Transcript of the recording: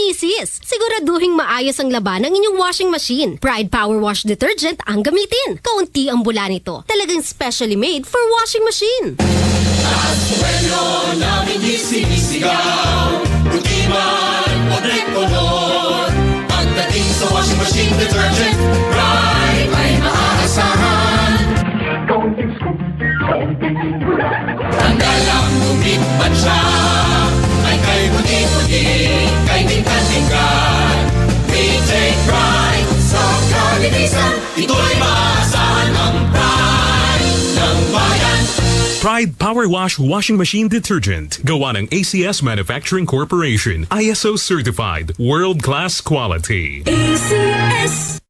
misis, siguraduhin maayos ang laba ng inyong washing machine. Pride Powerwash Detergent ang gamitin. Kaunti ang bula nito. Talagang specially made for washing machine. Aksyon namin sinisigaw, puti man o tricolor. Pagdating sa washing machine detergent, Pride ay maaasahan. Kaunting scoop, kaunting bula. Tanggal ang lumikman siya, ay kay puti-puti, kay tingkan-tingkan. We take pride sa kalinisan, ito'y maaasahan ang pride ng bayan. Pride Powerwash Washing Machine Detergent. Gawa ng ACS Manufacturing Corporation. ISO certified. World-class quality. ACS!